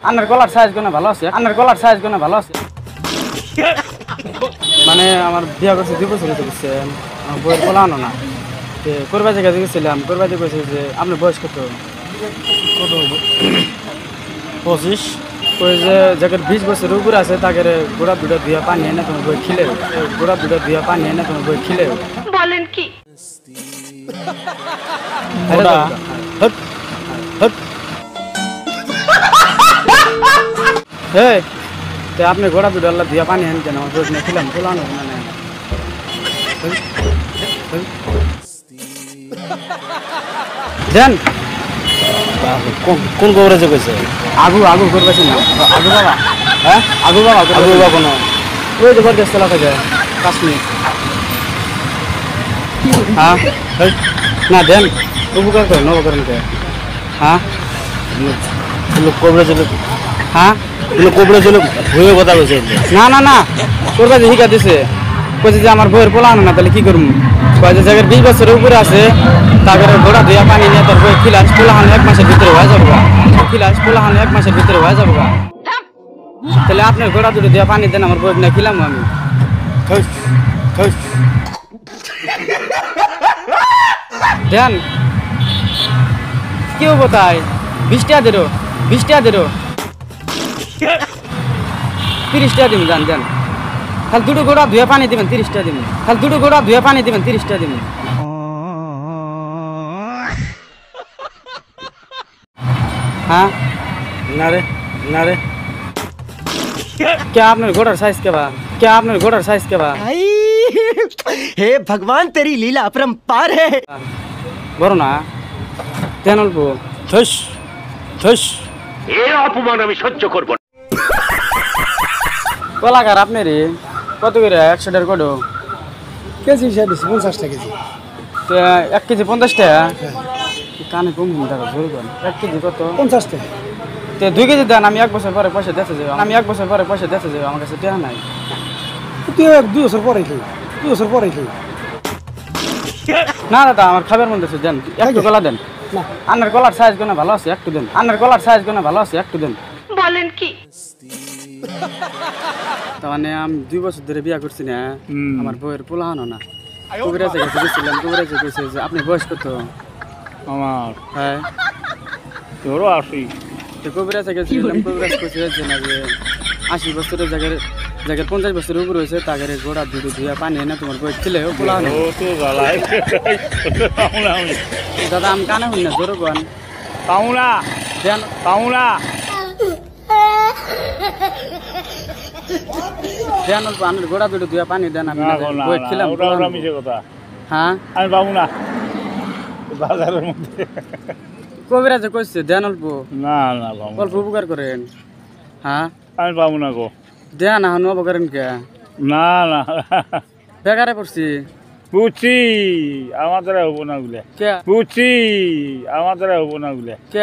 আন্নার গলার সাইজ কোনে ভালো আছে, আন্নার গলার সাইজ কোনে ভালো আছে। মানে আমার বিয়া করছে 2 বছর হতে গেছে, আমার বইয়ের পোলা আনো না। কোরবাজি কাছে গেছিলাম, কোরবাজি কইছে যে আপনার বয়স কত? 25। কই যে যাদের 20 বছরের উপরে আছে তাদের গোড়া দুটো ধুয়া পানি এনে তোমার বই খিলে, গোড়া দুটো ধুয়া পানি এনে তোমার বই খিলে। বলেন কি? আপনি গোড়া দুটো আল্লাহ ধুয়া পানি এনে কেন আমার বই কিনে খিলাম পোলানো মানে দেন। কোন কবরেজে কইছে? আগু আগু করবেছেন না আগু বাবা, হ্যাঁ আগু বাবা, আগু বাবা কোনো ওই যে বরদেশ চলা থাকে 5 মিনিট। হ্যাঁ না দেন, উপকার করেন, নবকরেন কে? হ্যাঁ লোক কবরেজে, হ্যাঁ লোক কবরেজে ভুয়ে কথা কইছে। না না না করবা যে শিখা দিছে, কইছে যে আমার বইয়ের পোলা আনো না, তাহলে কি করবো? কয় যে জায়গার 20 বছরের উপরে আছে তাদের গোড়া ধুয়া পানি নিয়ে তার বই খিলাস পোলা হানো 1 মাসের ভিতরে হয়ে যাবো, খিলাস পোলা হানো 1 মাসের ভিতরে হয়ে যাবো। তাহলে আপনার গোড়া দুটো ধুয়া পানি দেন, আমার বই কিনে খিলাম আমি। দেন কি হবো তাই? 20 টাকা দেরো, 20 টাকা দেরো, 30 টাকা দিন। দেন দেন, খালি দুটো গোড়া ধুয়ে পানি দিবেন, 30 টাকা দিবেন। খালি দুটো গোড়া ধুয়ে পানি দিবেন, 30 টাকা দিবেন। হ্যাঁ না রে, না রে, क्या आपने घोड़ा साइज के बा? क्या आपने घोड़ा साइज के बा? हे भगवान तेरी लीला अपरंपार है। বড় না তেন অল্প। থস থস। এর অপমান আমি সহ্য করব না। কলাকার আপনি রে কত করে 100 টাকার কত কেজি হিসাবে 50 টাকা কেজি। 1 কেজি 50 টাকা? কানে কম কম টাকা জোরে করেন। 1 কেজি কত? 50 টাকা। 2 কেজি দেন, আমি 1 বছর পরে পয়সা দিতে যাবো, আমি 1 বছর পরে পয়সা দিতে যাবো, আমার কাছে টাকা নাই। তুই 2 বছর পরে খাই, 2 বছর পরে খাই। না দাদা আমার খাবার মন দিচ্ছে, দেন একটু কলা দেন। না আন্নার গলার সাইজ কোনে ভালো আছে, একটু দেন। আন্নার গলার সাইজ কোনে ভালো আছে, একটু দেন। বলেন কি? তার মানে আমি 2 বছর ধরে বিয়া করছি না, আমার বউয়ের পোলা আনো না। কবিরাজে কাছে গেছিলাম, কবিরাজে কইছে যে আপনি বয়স কত? আমার হ্যাঁ তোরও 80। তো কবিরাজে গেছিলাম, কবিরাজ কইছে যে না যে 80 বছরের জায়গায় 50 বছরের উপরে হয়েছে তাদের গোড়া দুটো ধুয়া পানি এনে তোমার বই ছিলে ও পোলা আনো। ও তো গালাই পাউলা আমি দাদা আমি কানে শুনি না, জোরে কোন। পাউলা দেন পাউলা দেন অল্প আনের গোড়া দুটো ধুয়া পানি দেন, আমি না বই ছিলাম। ওটা ওটা মিছে কথা। হ্যাঁ আমি পাবো না বাজারের মধ্যে। কবিরাজে কইছে দেন অল্প, না না পাবো অল্প উপকার করেন। হ্যাঁ আমি পাবো না গো। দেন এখন অপকরেন কে? না না বেকারে পড়ছি। বুঝছি আমাদের হবো না গুলে, কে বুঝছি আমাদের হবো না গুলে। কে